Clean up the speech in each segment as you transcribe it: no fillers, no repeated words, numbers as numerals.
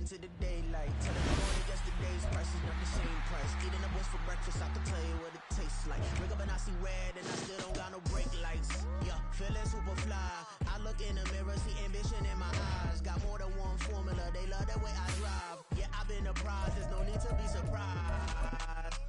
into the daylight. Tell them more than yesterday's price is not the same price. Eating up what's for breakfast, I can tell you what it tastes like. Wake up and I see red and I still don't got no brake lights. Yeah, feeling super fly. I look in the mirror, see ambition in my eyes. Got more than one formula, they love the way I drive. Yeah, I've been a prize, there's no need to be surprised.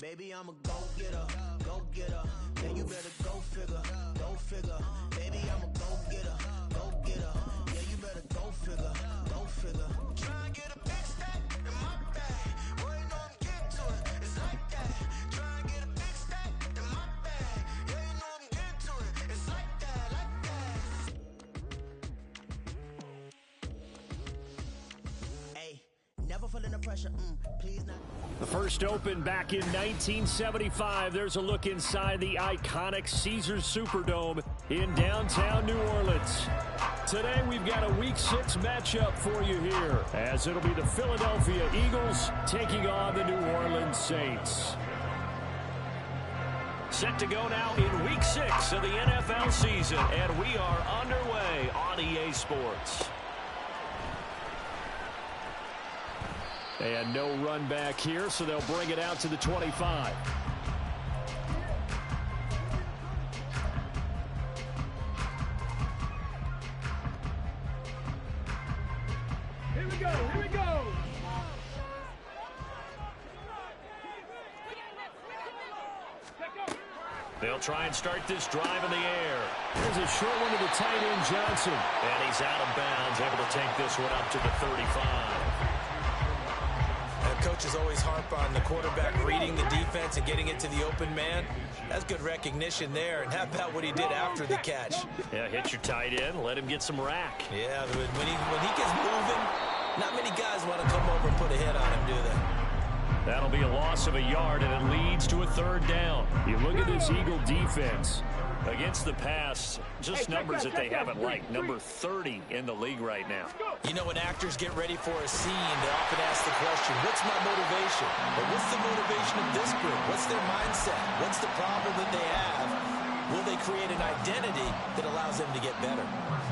Baby, I'm a go-getter, go-getter. Yeah, you better go figure, go figure. Baby, I'm a go-getter, go-getter. Yeah, you better go figure, go figure. Try and get a big stack in my bag. Boy, you know I'm getting to it, it's like that. Try and get a big stack in my bag. Yeah, you know I'm getting to it, it's like that, like that. Hey, never feeling the pressure, please not. The first opened back in 1975. There's a look inside the iconic Caesars Superdome in downtown New Orleans. Today we've got a Week 6 matchup for you here, as it'll be the Philadelphia Eagles taking on the New Orleans Saints. Set to go now in Week 6 of the NFL season, and we are underway on EA Sports. And no run back here, so they'll bring it out to the 25. Here we go, here we go. They'll try and start this drive in the air. There's a short one to the tight end, Johnson. And he's out of bounds, able to take this one up to the 35. Coaches always harp on the quarterback reading the defense and getting it to the open man. That's good recognition there. And how about what he did after the catch? Yeah, hit your tight end, let him get some rack. Yeah, when he gets moving, not many guys want to come over and put a hit on him, do they? That'll be a loss of a yard, and it leads to a third down. You look at this Eagle defense. Against the pass, just numbers that they haven't liked. Number 30 in the league right now. You know, when actors get ready for a scene, they often ask the question, what's my motivation? Or what's the motivation of this group? What's their mindset? What's the problem that they have? Will they create an identity that allows them to get better?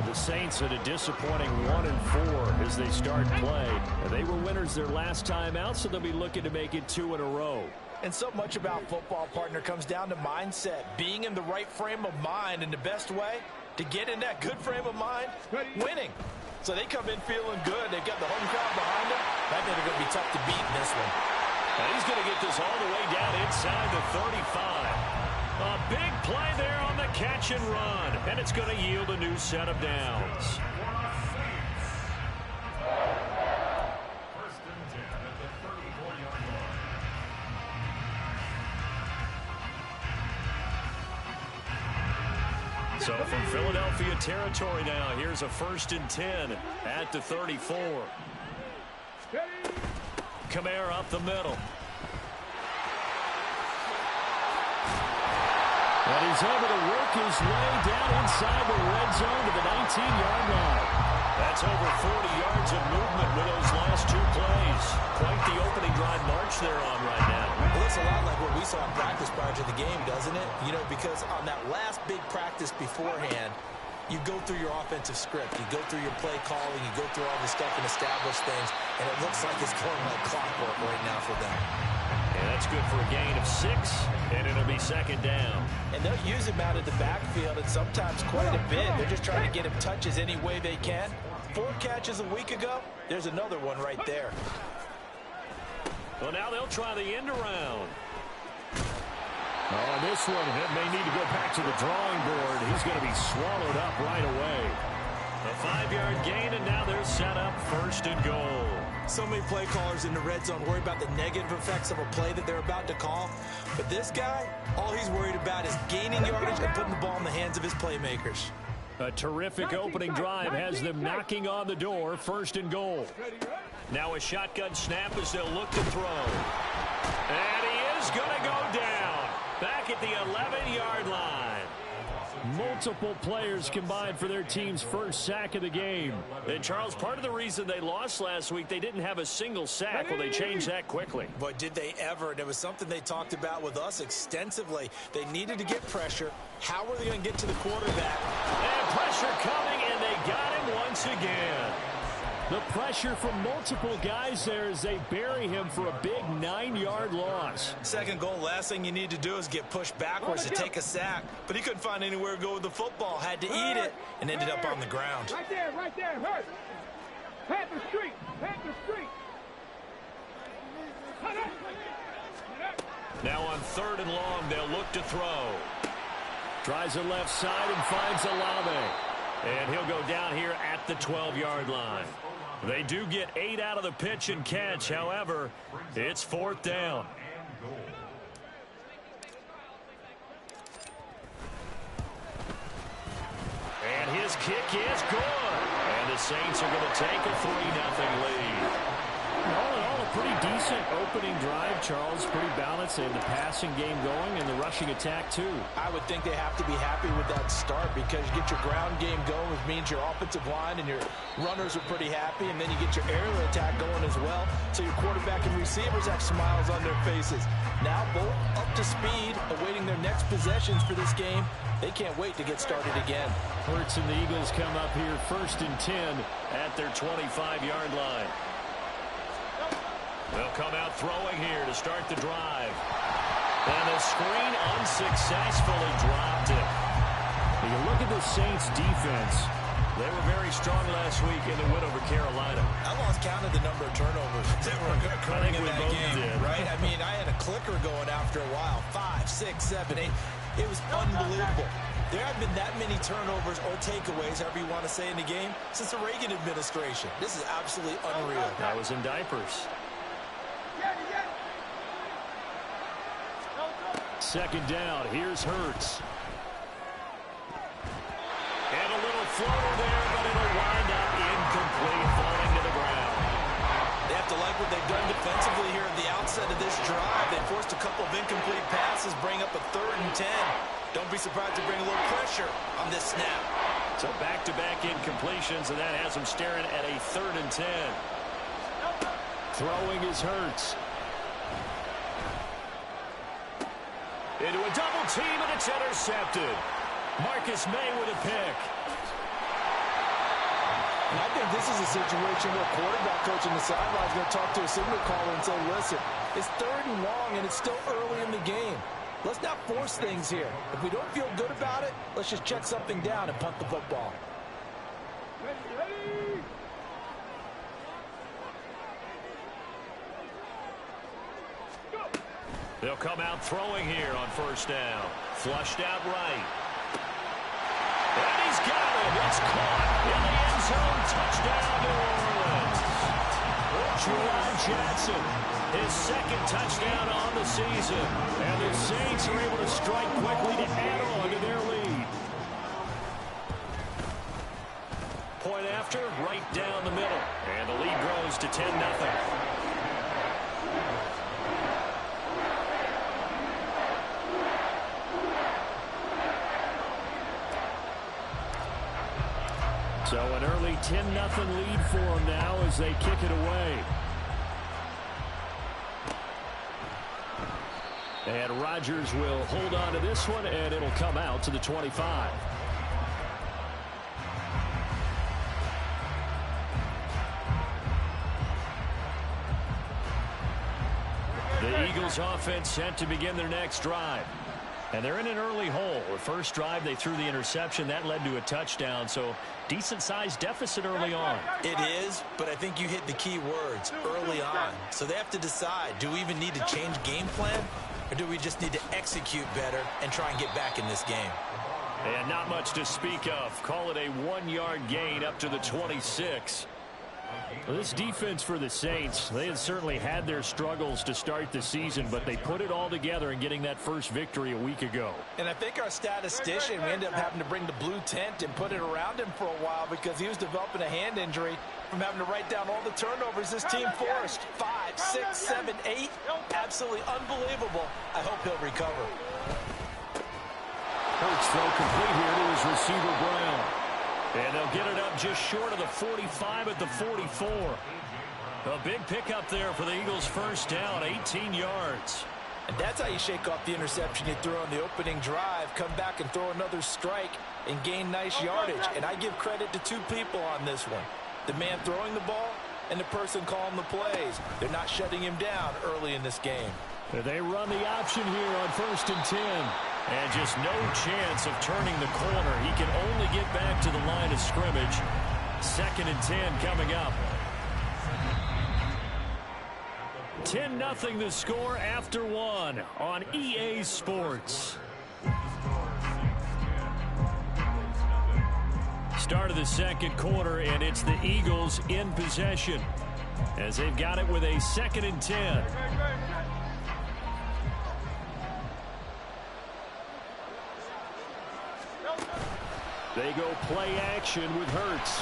The Saints at a disappointing 1-4 as they start play. They were winners their last time out, so they'll be looking to make it 2 in a row. And so much about football, partner, comes down to mindset. Being in the right frame of mind, and the best way to get in that good frame of mind, winning. So they come in feeling good. They've got the home crowd behind them. I think they're going to be tough to beat in this one. And he's going to get this all the way down inside the 35. A big play there on the catch and run. And it's going to yield a new set of downs. So from Philadelphia territory now, here's a 1st and 10 at the 34. Kamara up the middle. And he's able to work his way down inside the red zone to the 19-yard line. That's over 40 yards of movement with those last 2 plays. Quite the opening drive march they're on right now. Well, it's a lot like what we saw in practice prior to the game, doesn't it? You know, because on that last big practice beforehand, you go through your offensive script. You go through your play calling. You go through all this stuff and establish things. And it looks like it's going like clockwork right now for them. And that's good for a gain of 6, and it'll be 2nd down. And they'll use him out of the backfield, and sometimes quite a bit. They're just trying to get him touches any way they can. 4 catches a week ago. There's another one right there. Well, now they'll try the end around. Oh, this one, it may need to go back to the drawing board. He's going to be swallowed up right away. A 5-yard gain, and now they're set up 1st and goal. So many play callers in the red zone worry about the negative effects of a play that they're about to call. But this guy, all he's worried about is gaining yardage and putting the ball in the hands of his playmakers. A terrific opening drive has them knocking on the door, 1st and goal. Now a shotgun snap as they'll look to throw. And he is going to go down back at the 11-yard line. Multiple players combined for their team's first sack of the game. And, Charles, part of the reason they lost last week, they didn't have a single sack. Well, they changed that quickly. But did they ever? And it was something they talked about with us extensively. They needed to get pressure. How were they going to get to the quarterback? And pressure coming, and they got him once again. The pressure from multiple guys there as they bury him for a big 9-yard loss. Second goal, last thing you need to do is get pushed backwards to take a sack. But he couldn't find anywhere to go with the football. Had to eat it and ended up on the ground. Right there, hurt. Panther Street. Now on 3rd and long, they'll look to throw. Tries the left side and finds Olave. And he'll go down here at the 12-yard line. They do get 8 out of the pitch and catch. However, it's 4th down. And his kick is good. And the Saints are going to take a 3-0 lead. All in all, a pretty decent opening drive, Charles. Pretty balanced. They have the passing game going and the rushing attack, too. I would think they have to be happy with that start because you get your ground game going, which means your offensive line and your runners are pretty happy, and then you get your aerial attack going as well. So your quarterback and receivers have smiles on their faces. Now both up to speed, awaiting their next possessions for this game. They can't wait to get started again. Hurts and the Eagles come up here 1st and 10 at their 25-yard line. They'll come out throwing here to start the drive. And the screen unsuccessfully dropped it. When you look at the Saints defense, they were very strong last week in the win over Carolina. I lost count of the number of turnovers that were occurring in that game, right? I mean, I had a clicker going after a while. 5, 6, 7, 8. It was unbelievable. There haven't been that many turnovers or takeaways, however you want to say, in the game since the Reagan administration. This is absolutely unreal. I was in diapers. 2nd down. Here's Hurts. And a little floater there, but it'll wind up incomplete, falling to the ground. They have to like what they've done defensively here at the outset of this drive. They forced a couple of incomplete passes, bring up a 3rd and 10. Don't be surprised to bring a little pressure on this snap. So back-to-back incompletions, and that has them staring at a 3rd and 10. Throwing is Hurts. Into a double team, and it's intercepted. Marcus May with a pick. And I think this is a situation where quarterback coach on the sideline is going to talk to a signal caller and say, listen, it's 3rd and long, and it's still early in the game. Let's not force things here. If we don't feel good about it, let's just check something down and punt the football. Ready. They'll come out throwing here on 1st down. Flushed out right. And he's got it. It's caught in the end zone. Touchdown, New Orleans. Juwan Johnson, his 2nd touchdown on the season. And the Saints are able to strike quickly to add on to their lead. Point after, right down the middle. And the lead grows to 10-0. So an early 10-0 lead for them now as they kick it away. And Rodgers will hold on to this one, and it'll come out to the 25. The Eagles offense set to begin their next drive. And they're in an early hole. The first drive, they threw the interception. That led to a touchdown, so decent-sized deficit early on. It is, but I think you hit the key words, early on. So they have to decide, do we even need to change game plan, or do we just need to execute better and try and get back in this game? And not much to speak of. Call it a 1-yard gain up to the 26. Well, this defense for the Saints, they had certainly had their struggles to start the season, but they put it all together in getting that first victory a week ago. And I think our statistician, we ended up having to bring the blue tent and put it around him for a while because he was developing a hand injury from having to write down all the turnovers this team forced. 5, 6, 7, 8. Absolutely unbelievable. I hope he'll recover. Hurts throw complete here to his receiver, Brown. And they'll get it up just short of the 45 at the 44. A big pickup there for the Eagles' first down, 18 yards. And that's how you shake off the interception you threw on the opening drive, come back and throw another strike and gain nice yardage. And I give credit to two people on this one. The man throwing the ball and the person calling the plays. They're not shutting him down early in this game. They run the option here on 1st and 10. And just no chance of turning the corner. He can only get back to the line of scrimmage. 2nd and 10 coming up. 10-0 the score after 1 on EA Sports. Start of the 2nd quarter, and it's the Eagles in possession as they've got it with a 2nd and 10. They go play action with Hurts.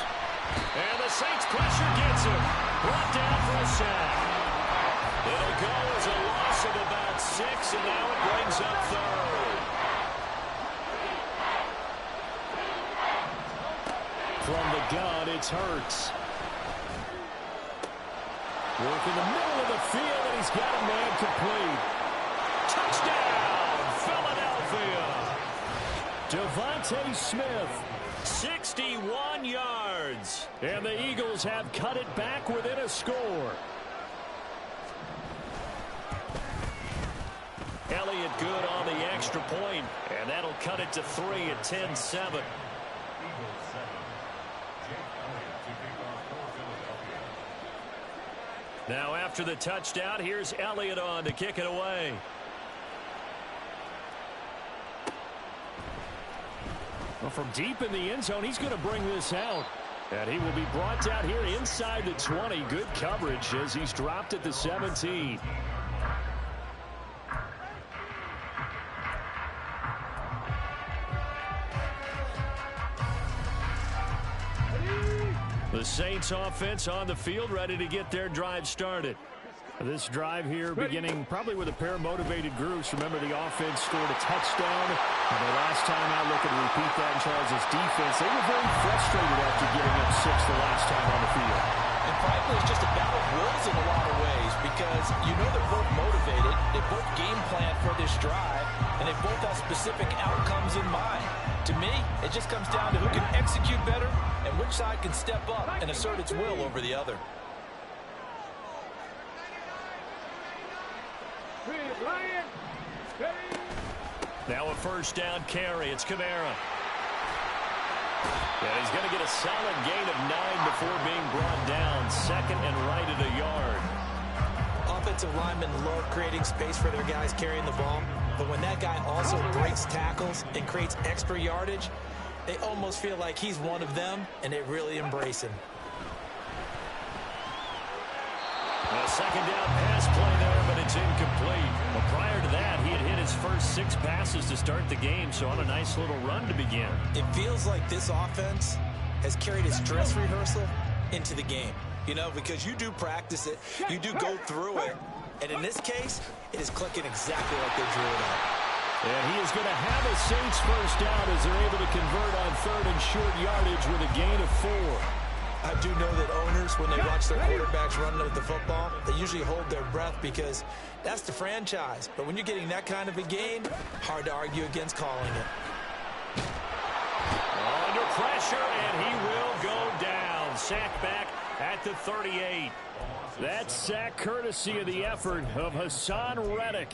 And the Saints pressure gets him. Brought down for a sack. It'll go as a loss of about 6, and now it brings up 3rd. From the gun, it's Hurts. Work in the middle of the field, and he's got a man complete. Touchdown, Philadelphia. Devontae Smith, 61 yards. And the Eagles have cut it back within a score. Elliott good on the extra point, and that'll cut it to 3 at 10-7. Now after the touchdown, here's Elliott on to kick it away. Well, from deep in the end zone, he's going to bring this out. And he will be brought down here inside the 20. Good coverage as he's dropped at the 17. The Saints offense on the field, ready to get their drive started. This drive here beginning probably with a pair of motivated groups. Remember, the offense scored a touchdown. And the last time out, looking to repeat that in Charles' defense. They were very frustrated after giving up 6 the last time on the field. And frankly, it's just a battle of wills in a lot of ways because you know they're both motivated. They both game plan for this drive, and they both have specific outcomes in mind. To me, it just comes down to who can execute better and which side can step up and assert its will over the other. Now a 1st down carry. It's Kamara. And he's going to get a solid gain of 9 before being brought down. 2nd and right at a yard. Offensive linemen love creating space for their guys carrying the ball. But when that guy also breaks tackles and creates extra yardage, they almost feel like he's one of them, and they really embrace him. A 2nd down pass play there, but it's incomplete. Well, prior to that, he had hit his first 6 passes to start the game, so on a nice little run to begin. It feels like this offense has carried its dress rehearsal into the game. You know, because you do practice it, you do go through it, and in this case, it is clicking exactly like they drew it up. And he is going to have a Saints 1st down as they're able to convert on 3rd and short yardage with a gain of 4. I do know that owners, when they watch their quarterbacks running with the football, they usually hold their breath because that's the franchise. But when you're getting that kind of a gain, hard to argue against calling it. Under pressure, and he will go down. Sack back at the 38. That sack courtesy of the effort of Hassan Reddick.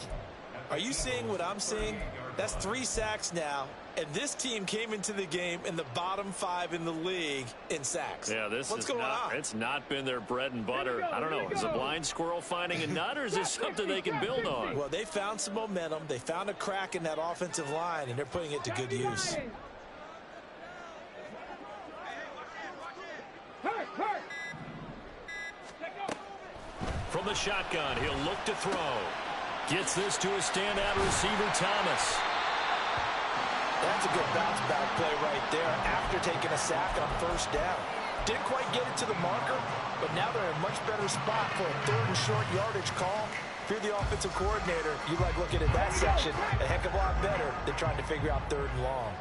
Are you seeing what I'm seeing? That's 3 sacks now, and this team came into the game in the bottom 5 in the league in sacks. Yeah, What's going on? It's not been their bread and butter. I don't know. Is a blind squirrel finding a nut, or is this something they can build on? Well, they found some momentum. They found a crack in that offensive line, and they're putting it to good use. From the shotgun, he'll look to throw. Gets this to a standout receiver, Thomas. That's a good bounce back play right there after taking a sack on 1st down. Didn't quite get it to the marker, but now they're in a much better spot for a 3rd and short yardage call. If you're the offensive coordinator, you like looking at that section a heck of a lot better than trying to figure out 3rd and long.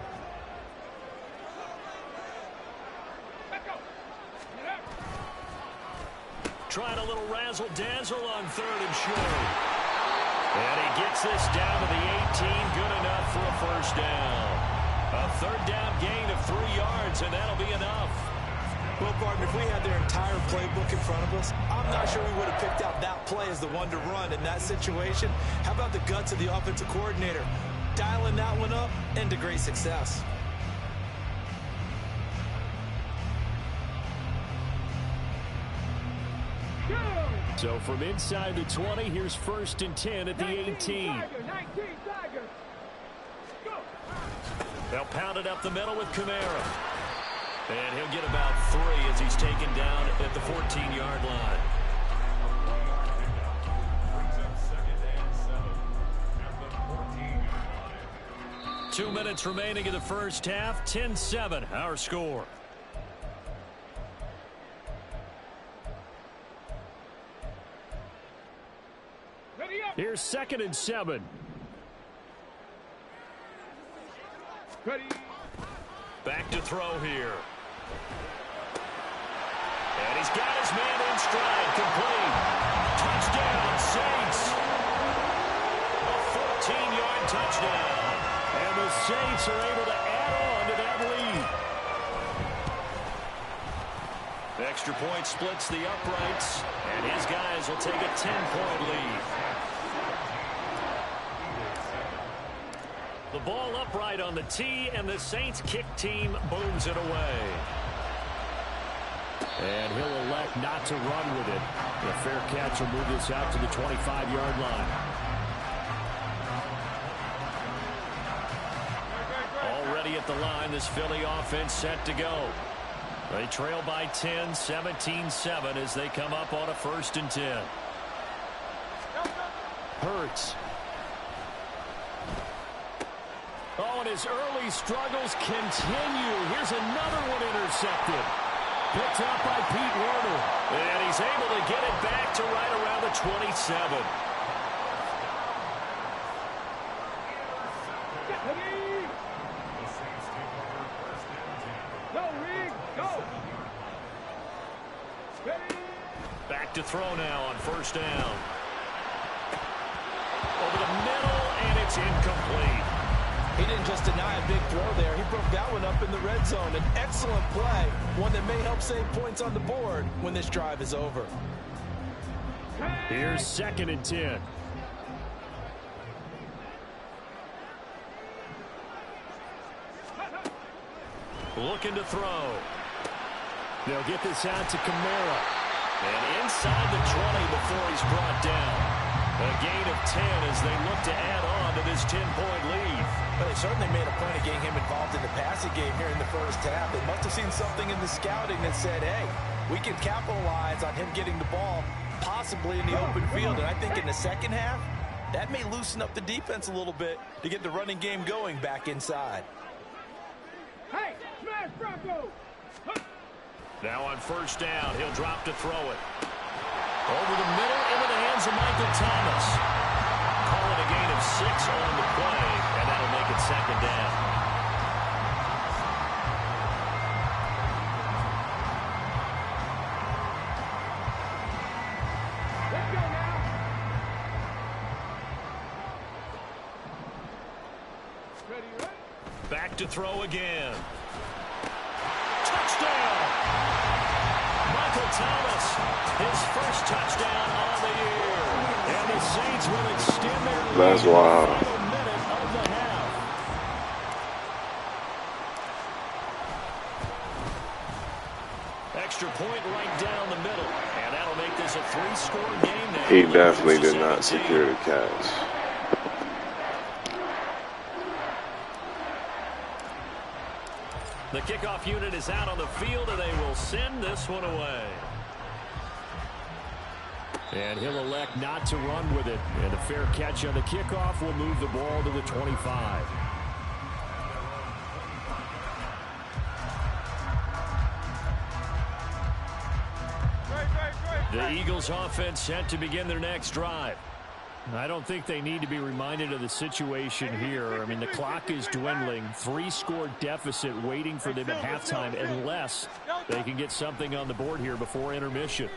Trying a little razzle-dazzle on 3rd and short. And he gets this down to the 18. Good enough for a first down. A third down gain of 3 yards, and that'll be enough. Well, partner, if we had their entire playbook in front of us, I'm not sure we would have picked out that play as the one to run in that situation. How about the guts of the offensive coordinator? Dialing that one up into great success. So from inside the 20, here's 1st and 10 at the 18. They'll pound it up the middle with Kamara. And he'll get about 3 as he's taken down at the 14-yard line. Two minutes remaining in the first half. 10-7, our score. Here's 2nd and 7. Ready. Back to throw here. And he's got his man in stride. Complete. Touchdown, Saints. A 14-yard touchdown. And the Saints are able to add on to that lead. The extra point splits the uprights. And his guys will take a 10-point lead. The ball upright on the tee, and the Saints kick team booms it away. And he'll elect not to run with it. The fair catch will move this out to the 25-yard line. Already at the line, this Philly offense set to go. They trail by 10, 17-7 as they come up on a 1st and 10. Hurts. Oh, and his early struggles continue. Here's another one intercepted. Picked up by Pete Werner. And he's able to get it back to right around the 27. Go, Reed, go. Back to throw now on 1st down. Over the middle, and it's incomplete. He didn't just deny a big throw there. He broke that one up in the red zone. An excellent play, one that may help save points on the board when this drive is over. Here's 2nd and 10. Looking to throw. They'll get this out to Kamara. And inside the 20 before he's brought down. A gain of 10 as they look to add on to this 10-point lead. But they certainly made a point of getting him involved in the passing game here in the first half. They must have seen something in the scouting that said, hey, we can capitalize on him getting the ball possibly in the open field. And I think in the second half, that may loosen up the defense a little bit to get the running game going back inside. Hey, smash Bronco. Now on 1st down, he'll drop to throw it. Over the middle, into the hands of Michael Thomas. Calling a gain of 6 on the play, and that'll make it 2nd down. Let's go now. Ready, right? Back to throw again. Touchdown! Michael Thomas, his first touchdown on the year. And the Saints will extend their lead. That's wild. In the final minute of the half. Extra point right down the middle. And that'll make this a 3-score game now. He definitely did not secure the catch. The kickoff unit is out on the field, and they will send this one away. And he'll elect not to run with it. And a fair catch on the kickoff will move the ball to the 25. The Eagles offense set to begin their next drive. I don't think they need to be reminded of the situation here. I mean, the clock is dwindling. 3-score deficit waiting for them at halftime unless they can get something on the board here before intermission.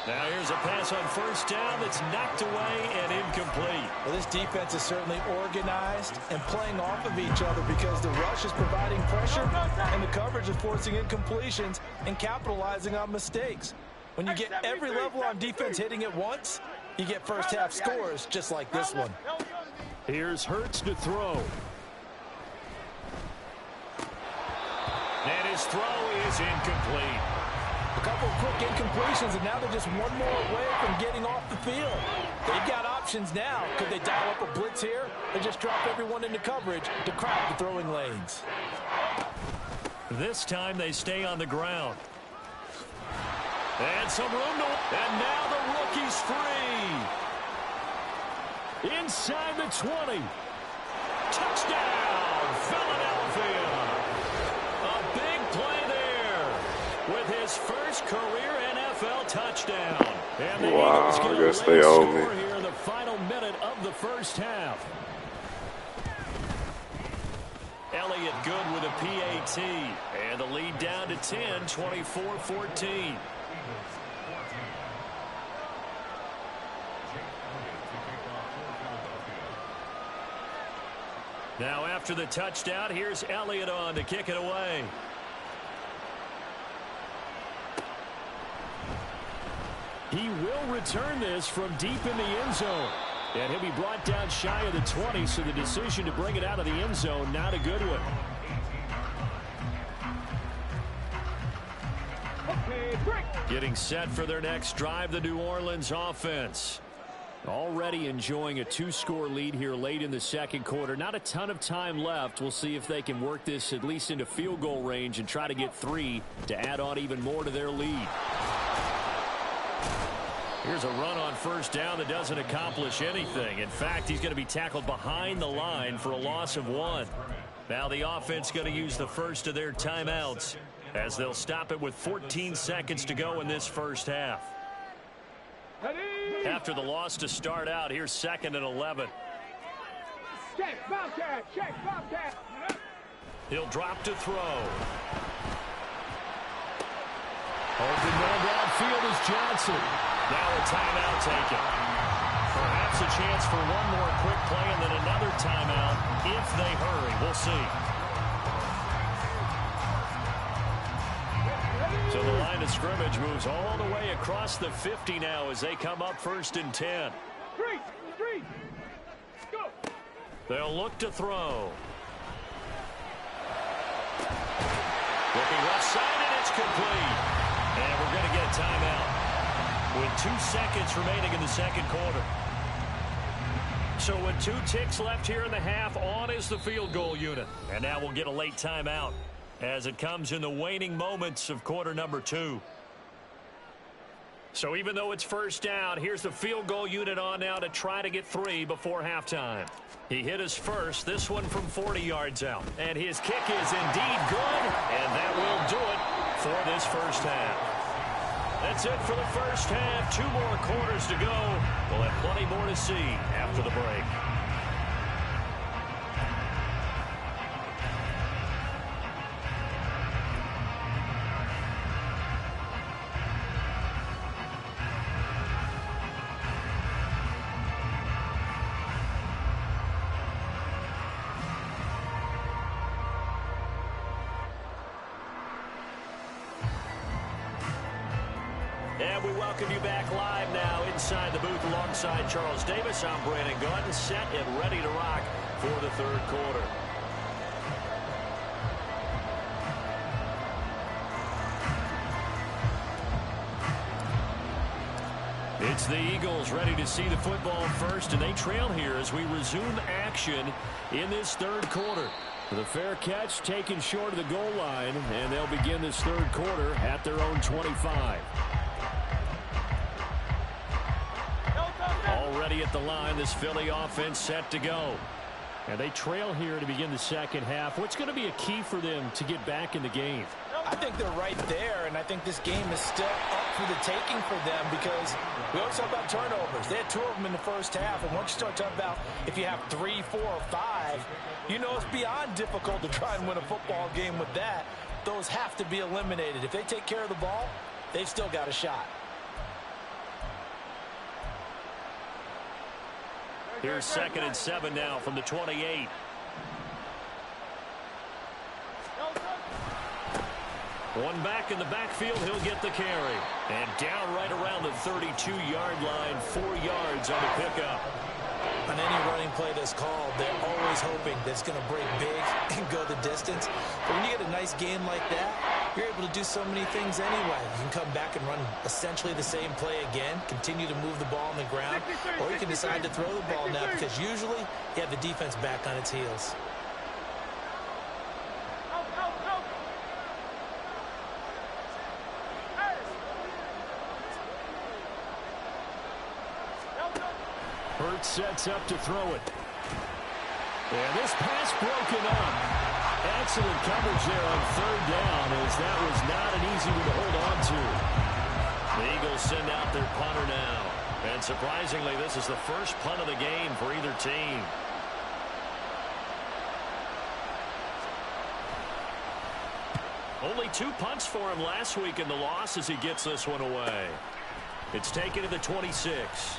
Now here's a pass on first down that's knocked away and incomplete. Well, this defense is certainly organized and playing off of each other because the rush is providing pressure and the coverage is forcing incompletions and capitalizing on mistakes. When you get every level on defense hitting at once, you get first half scores just like this one. Here's Hurts to throw. And his throw is incomplete. A couple of quick incompletions, and now they're just one more away from getting off the field. They've got options now. Could they dial up a blitz here or just drop everyone into coverage to crowd the throwing lanes? This time they stay on the ground. And some room to... And now the rookie's free. Inside the 20. Touchdown, Philadelphia. A big play there with his first career NFL touchdown. And the Eagles get a late score here in the final minute of the first half. Elliott good with a PAT. And the lead down to 10, 24-14. Now after the touchdown, here's Elliott on to kick it away. He will return this from deep in the end zone. And he'll be brought down shy of the 20, so the decision to bring it out of the end zone, not a good one. Getting set for their next drive, the New Orleans offense. Already enjoying a 2-score lead here late in the second quarter. Not a ton of time left. We'll see if they can work this at least into field goal range and try to get 3 to add on even more to their lead. Here's a run on first down that doesn't accomplish anything. In fact, he's going to be tackled behind the line for a loss of 1. Now the offense going to use the first of their timeouts as they'll stop it with 14 seconds to go in this first half. After the loss to start out, here's 2nd and 11. Check, Bobcat, check, Bobcat. He'll drop to throw. Open man downfield is Johnson. Now a timeout taken. Perhaps a chance for one more quick play and then another timeout if they hurry. We'll see. So the line of scrimmage moves all the way across the 50 now as they come up 1st and 10. 3, go. They'll look to throw. Looking left side, and it's complete. And we're going to get a timeout with 2 seconds remaining in the second quarter. So with 2 ticks left here in the half, on is the field goal unit. And now we'll get a late timeout as it comes in the waning moments of quarter number 2. So even though it's first down, here's the field goal unit on now to try to get 3 before halftime. He hit his first, this one from 40 yards out. And his kick is indeed good, and that will do it for this first half. That's it for the first half. 2 more quarters to go. We'll have plenty more to see after the break. And we welcome you back live now inside the booth alongside Charles Davis. I'm Brandon Gaudin, set and ready to rock for the third quarter. It's the Eagles ready to see the football first, and they trail here as we resume action in this third quarter. The fair catch taken short of the goal line, and they'll begin this third quarter at their own 25. Already at the line, this Philly offense set to go. And they trail here to begin the second half. What's going to be a key for them to get back in the game? I think they're right there, and I think this game is still up for the taking for them because we always talk about turnovers. They had 2 of them in the first half, and once you start talking about if you have 3, 4, or 5, you know it's beyond difficult to try and win a football game with that. Those have to be eliminated. If they take care of the ball, they've still got a shot. Here's 2nd and 7 now from the 28. One back in the backfield, he'll get the carry. And down right around the 32-yard line, 4 yards on the pickup. On any running play that's called, they're always hoping that it's going to break big and go the distance. But when you get a nice gain like that, you're able to do so many things anyway. You can come back and run essentially the same play again, continue to move the ball on the ground, or you can decide to throw the ball now because usually you have the defense back on its heels. Hurts sets up to throw it. And this pass broken up. Excellent coverage there on 3rd down, as that was not an easy one to hold on to. The Eagles send out their punter now. And surprisingly, this is the first punt of the game for either team. Only 2 punts for him last week in the loss as he gets this one away. It's taken to the 26.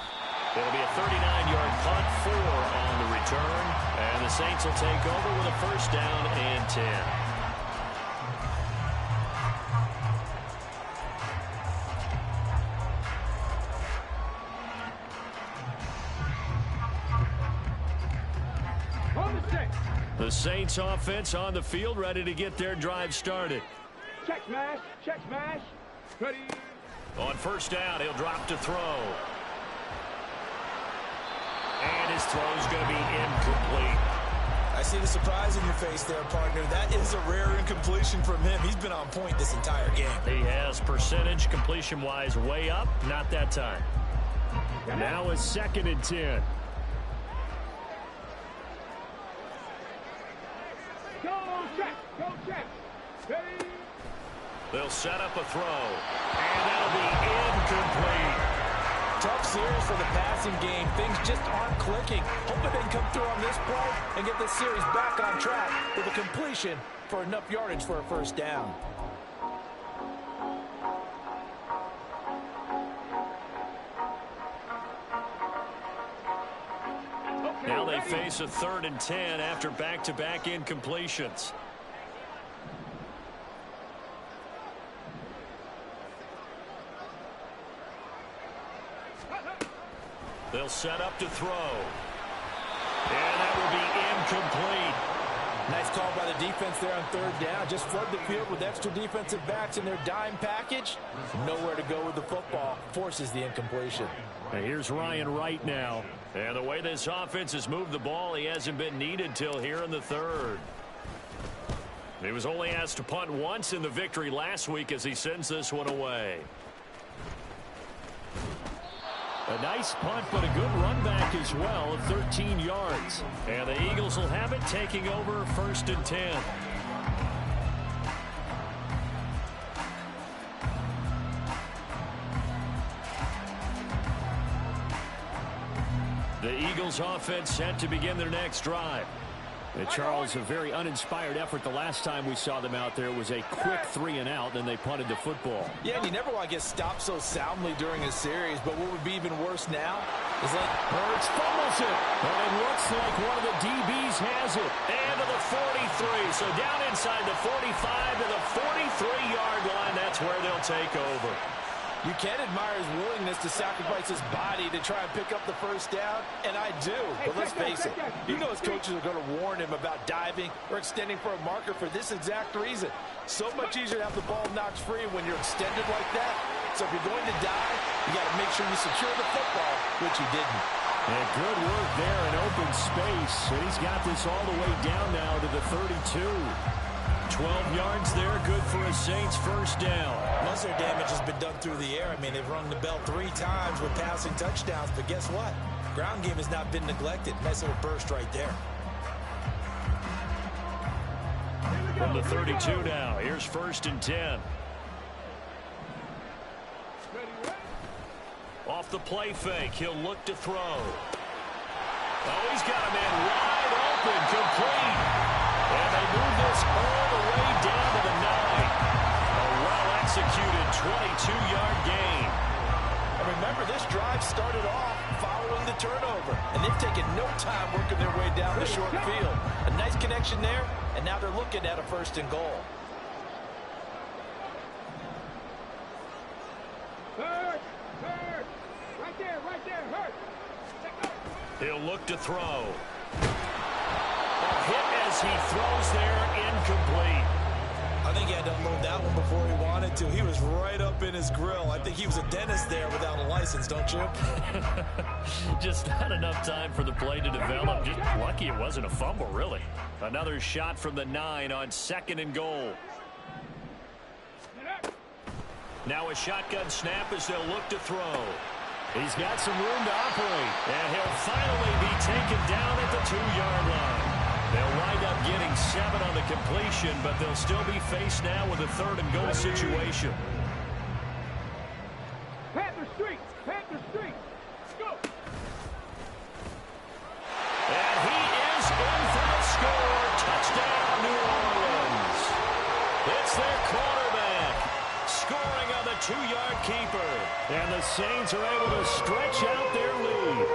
It'll be a 39-yard punt, 4 on the return, and the Saints will take over with a 1st down and 10. The Saints offense on the field, ready to get their drive started. Check smash, ready. On 1st down, he'll drop to throw. And his throw's going to be incomplete. I see the surprise in your face there, partner. That is a rare incompletion from him. He's been on point this entire game. He has percentage completion-wise way up. Not that time. Now it's 2nd and 10. Go check. Ready. They'll set up a throw. And that'll be incomplete. Tough series for the passing game. Things just aren't clicking. Hoping they can come through on this play and get this series back on track with a completion for enough yardage for a 1st down. Now they face a 3rd and 10 after back-to-back incompletions. They'll set up to throw. And that will be incomplete. Nice call by the defense there on 3rd down. Just flood the field with extra defensive backs in their dime package. Nowhere to go with the football. Forces the incompletion. And here's Ryan Wright now. And the way this offense has moved the ball, he hasn't been needed till here in the 3rd. He was only asked to punt once in the victory last week as he sends this one away. A nice punt, but a good run back as well of 13 yards. And the Eagles will have it, taking over 1st and 10. The Eagles offense set to begin their next drive. Charles, a very uninspired effort the last time we saw them out there. It was a quick 3 and out, then they punted the football. Yeah, and you never want to get stopped so soundly during a series, but what would be even worse now is that Hurts fumbles it, and it looks like one of the DBs has it. And to the 43, so down inside the 45 to the 43-yard line. That's where they'll take over. You can admire his willingness to sacrifice his body to try and pick up the 1st down, and I do. But let's face it, you know his coaches are going to warn him about diving or extending for a marker for this exact reason. So much easier to have the ball knocked free when you're extended like that. So if you're going to dive, you got to make sure you secure the football, which he didn't. And good work there in open space. And he's got this all the way down now to the 32. 12 yards there, good for a Saints 1st down. Most of their damage has been done through the air. I mean, they've rung the bell 3 times with passing touchdowns, but guess what? Ground game has not been neglected. Nice little burst right there. From the 32 now, here's 1st and 10. Off the play fake, he'll look to throw. Oh, he's got a man wide open, complete. And they move this all the way down to the 9. A well-executed 22-yard gain. And remember, this drive started off following the turnover. And they've taken no time working their way down the short field. A nice connection there, and now they're looking at a 1st and goal. Hurt. Right there, hurt. He'll look to throw. A hit as he throws there, incomplete. I think he had to unload that one before he wanted to. He was right up in his grill. I think he was a dentist there without a license, don't you? Just not enough time for the play to develop. Just lucky it wasn't a fumble, really. Another shot from the 9 on 2nd and goal. Now a shotgun snap as they'll look to throw. He's got some room to operate, and he'll finally be taken down at the 2-yard line. They'll wind up getting 7 on the completion, but they'll still be faced now with a 3rd and goal situation. Panther Street. Go. And he is in for the score. Touchdown, New Orleans. It's their quarterback scoring on the 2-yard keeper. And the Saints are able to stretch out their lead.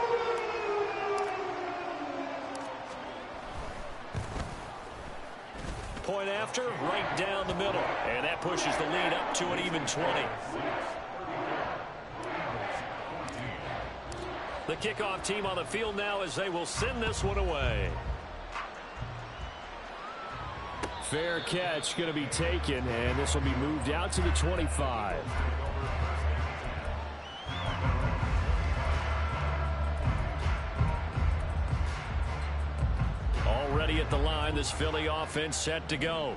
Point after, right down the middle. And that pushes the lead up to an even 20. The kickoff team on the field now as they will send this one away. Fair catch going to be taken, and this will be moved out to the 25. Already at the line, this Philly offense set to go.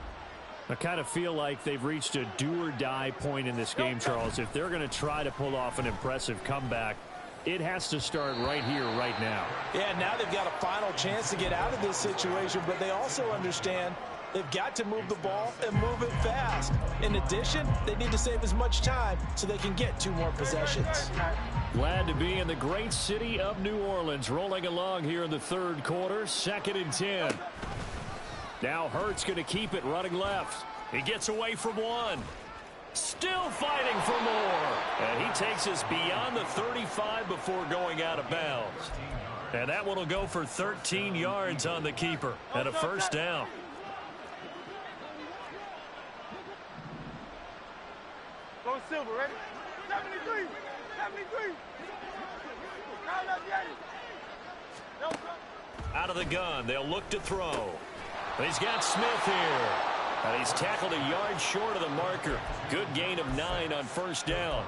I kind of feel like they've reached a do-or-die point in this game, Charles. If they're going to try to pull off an impressive comeback, it has to start right here, right now. Yeah, now they've got a final chance to get out of this situation, but they also understand they've got to move the ball and move it fast. In addition, they need to save as much time so they can get 2 more possessions. Glad to be in the great city of New Orleans, rolling along here in the 3rd quarter, 2nd and 10. Now Hurts going to keep it running left. He gets away from 1. Still fighting for more. And he takes us beyond the 35 before going out of bounds. And that one will go for 13 yards on the keeper and a 1st down. Go Silver, ready? 73. Out of the gun, they'll look to throw. He's got Smith here. And he's tackled a yard short of the marker. Good gain of 9 on 1st down.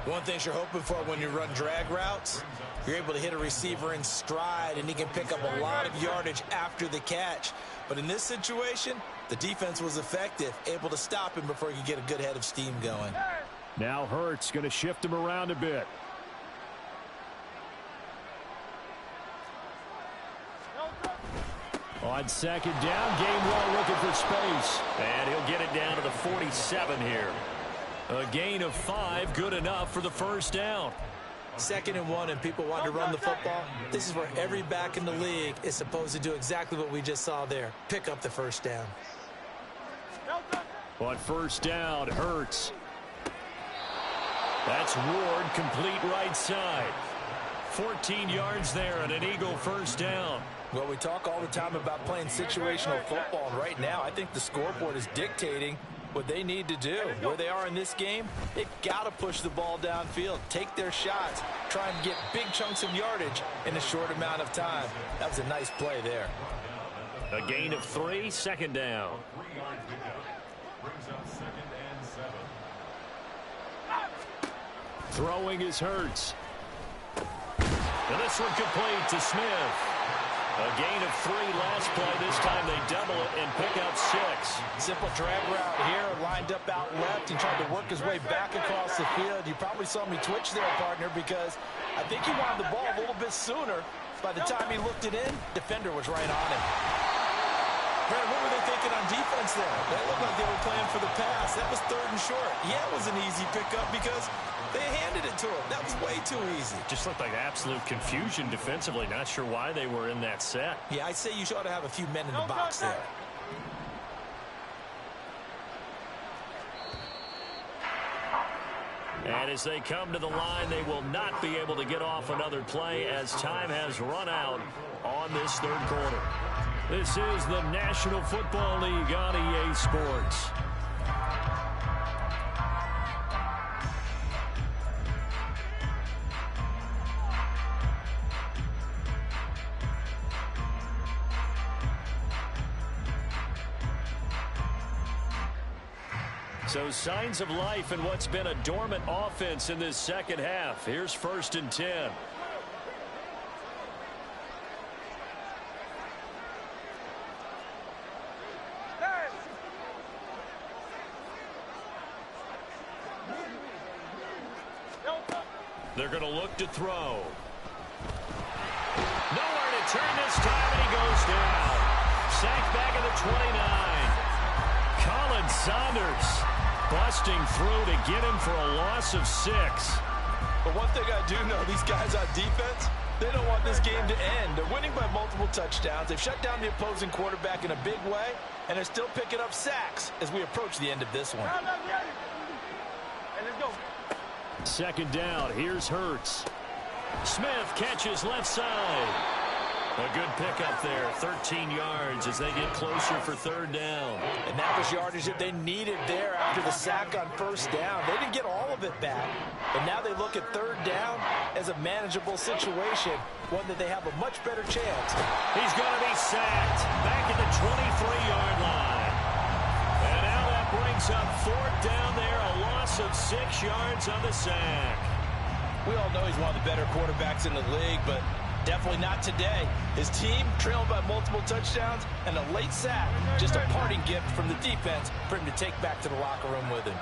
One thing you're hoping for when you run drag routes, you're able to hit a receiver in stride, and he can pick up a lot of yardage after the catch. But in this situation, the defense was effective, able to stop him before he could get a good head of steam going. Now Hurts going to shift him around a bit. On 2nd down, Gainwell looking for space. And he'll get it down to the 47 here. A gain of 5, good enough for the 1st down. 2nd and 1, and people want to run the football. This is where every back in the league is supposed to do exactly what we just saw there. Pick up the 1st down. On 1st down, Hurts. That's Ward, complete right side. 14 yards there and an Eagle 1st down. Well, we talk all the time about playing situational football, and right now I think the scoreboard is dictating what they need to do. Where they are in this game, they've got to push the ball downfield, take their shots, try and get big chunks of yardage in a short amount of time. That was a nice play there. A gain of 3, 2nd down. Throwing is Hurts. And this one complete to Smith. A gain of 3 last play. This time they double it and pick up 6. Simple drag route here, lined up out left and tried to work his way back across the field. You probably saw me twitch there, partner, because I think he wanted the ball a little bit sooner. By the time he looked it in, defender was right on him. Brad, what were they thinking on defense there? That looked like they were playing for the pass. That was 3rd and short. Yeah, it was an easy pickup because they handed it to him. That was way too easy. Just looked like absolute confusion defensively. Not sure why they were in that set. Yeah, I'd say you ought to have a few men in the box there. And as they come to the line, they will not be able to get off another play as time has run out on this third quarter. This is the National Football League on EA Sports. So signs of life in what's been a dormant offense in this second half. Here's 1st and 10. They're going to look to throw. Nowhere to turn this time, and he goes down. Sacked back at the 29. Colin Saunders busting through to get him for a loss of 6. But one thing I do know, these guys on defense, they don't want this game to end. They're winning by multiple touchdowns. They've shut down the opposing quarterback in a big way, and they're still picking up sacks as we approach the end of this one. Let's go. 2nd down. Here's Hurts. Smith catches left side. A good pickup there, 13 yards as they get closer for 3rd down. And that was yardage that they needed there after the sack on 1st down. They didn't get all of it back, but now they look at 3rd down as a manageable situation, one that they have a much better chance. He's going to be sacked back at the 23-yard line. And now that brings up 4th down there, a loss of 6 yards on the sack. We all know he's one of the better quarterbacks in the league, but definitely not today. His team trailed by multiple touchdowns and a late sack. Just a parting gift from the defense for him to take back to the locker room with him.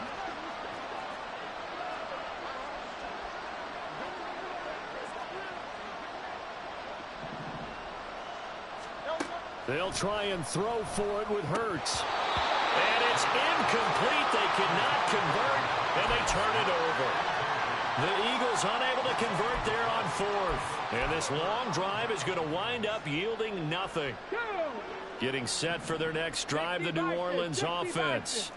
They'll try and throw for it with Hurts. And it's incomplete. They cannot convert, and they turn it over. The Eagles unable to convert there on 4th. And this long drive is going to wind up yielding nothing. Getting set for their next drive, the New Orleans offense.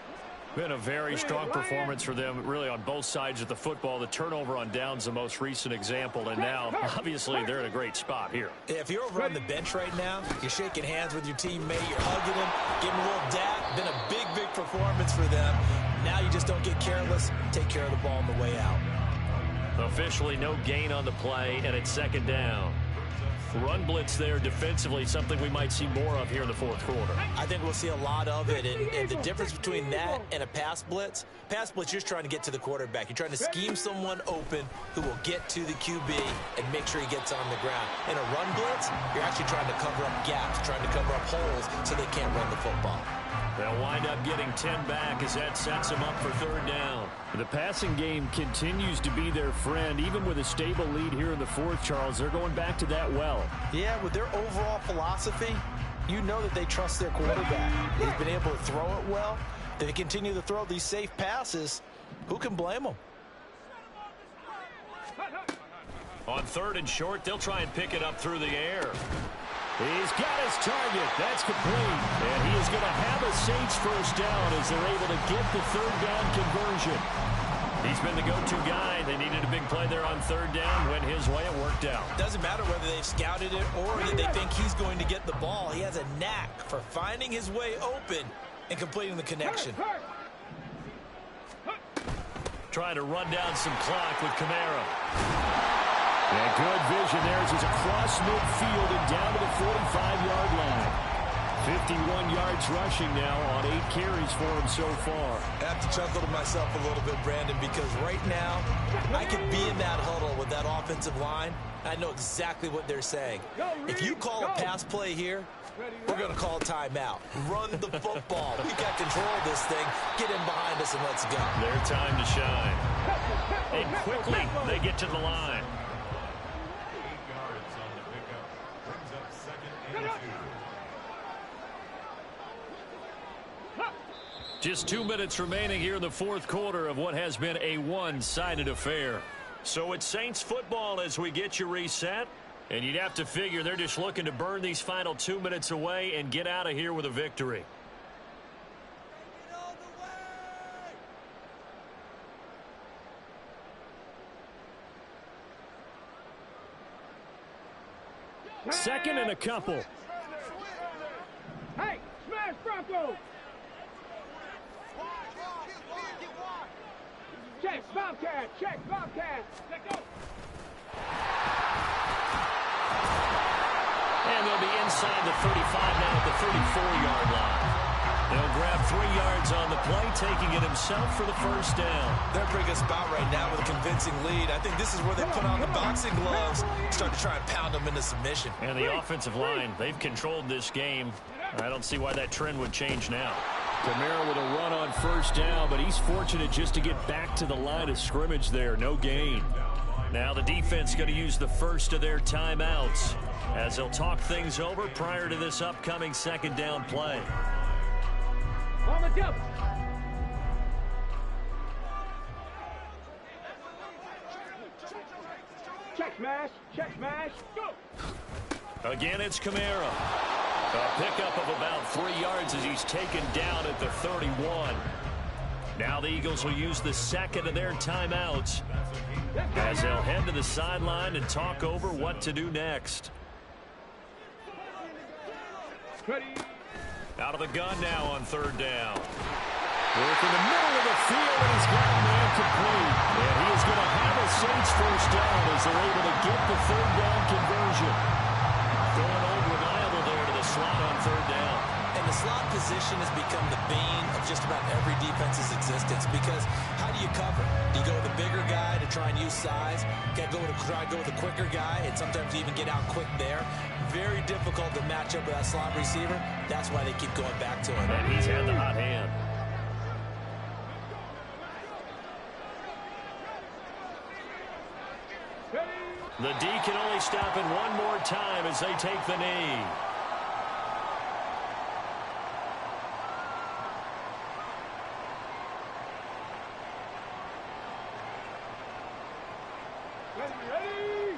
Been a very strong performance for them, really, on both sides of the football. The turnover on downs, the most recent example, and now, obviously, they're in a great spot here. If you're over on the bench right now, you're shaking hands with your teammate, you're hugging him, giving him a little dap. Been a big, big performance for them. Now you just don't get careless. Take care of the ball on the way out. Officially no gain on the play, and it's 2nd down. Run blitz there defensively, something we might see more of here in the 4th quarter. I think we'll see a lot of it, and the difference between that and a pass blitz, you're just trying to get to the quarterback. You're trying to scheme someone open who will get to the QB and make sure he gets on the ground. In a run blitz, you're actually trying to cover up gaps, trying to cover up holes so they can't run the football. They'll wind up getting 10 back as that sets them up for 3rd down. The passing game continues to be their friend. Even with a stable lead here in the 4th, Charles, they're going back to that well. Yeah, with their overall philosophy, you know that they trust their quarterback. They've been able to throw it well. They continue to throw these safe passes. Who can blame them? On 3rd and short, they'll try and pick it up through the air. He's got his target. That's complete. And he is going to have a Saints 1st down as they're able to get the 3rd down conversion. He's been the go-to guy. They needed a big play there on 3rd down. Went his way. It worked out. Doesn't matter whether they've scouted it or that they think he's going to get the ball. He has a knack for finding his way open and completing the connection. Trying to run down some clock with Kamara. And good vision there as he's across midfield and down to the 45-yard line. 51 yards rushing now on 8 carries for him so far. I have to chuckle to myself a little bit, Brandon, because right now I could be in that huddle with that offensive line. I know exactly what they're saying. If you call a pass play here, we're going to call a timeout. Run the football. We got control of this thing. Get in behind us and let's go. Their time to shine. And quickly they get to the line. Just 2 minutes remaining here in the 4th quarter of what has been a one-sided affair. So it's Saints football as we get you reset. And you'd have to figure they're just looking to burn these final 2 minutes away and get out of here with a victory. 2nd and a couple. Hey, smash Bronco! Check, Bobcat! Check, Bobcat! Let go! And they'll be inside the 35 now at the 34-yard line. They'll grab 3 yards on the play, taking it himself for the first down. They're bringing a spot right now with a convincing lead. I think this is where they put on the boxing gloves, start to try and pound them into submission. And the offensive line, they've controlled this game. I don't see why that trend would change now. Kamara with a run on first down, but he's fortunate just to get back to the line of scrimmage there. No gain. Now the defense going to use the first of their timeouts as they'll talk things over prior to this upcoming 2nd down play. On the jump! Check smash! Check smash! Go! Again, it's Kamara. A pickup of about 3 yards as he's taken down at the 31. Now the Eagles will use the 2nd of their timeouts as they'll head to the sideline and talk over what to do next. Ready! Out of the gun now on 3rd down. Work in the middle of the field, and he's got a man complete. And he is going to have a Saints first down as they're able to get the 3rd down conversion. Throwing old reliable there to the slot on 3rd down. And the slot position has become the bane of just about every defense's existence because how do you cover? Do you go with a bigger guy to try and use size? Can't try to go with a quicker guy, and sometimes you even get out quick there. Very difficult to match up with that slot receiver. That's why they keep going back to him. And he's had the hot hand. The D can only stop it one more time as they take the knee. Ready!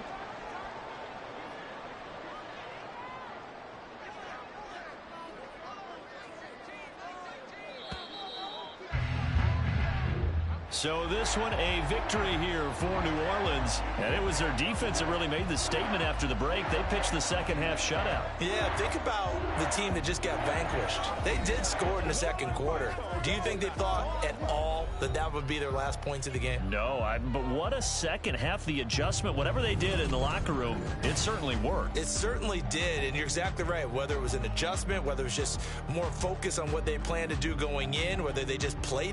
So this one a victory here for New Orleans. And it was their defense that really made the statement after the break. They pitched the 2nd half shutout. Yeah, think about the team that just got vanquished. They did score in the 2nd quarter. Do you think they thought at all that that would be their last points of the game? No, but what a 2nd half. The adjustment, whatever they did in the locker room, it certainly worked. It certainly did, and you're exactly right. Whether it was an adjustment, whether it was just more focus on what they planned to do going in, whether they just played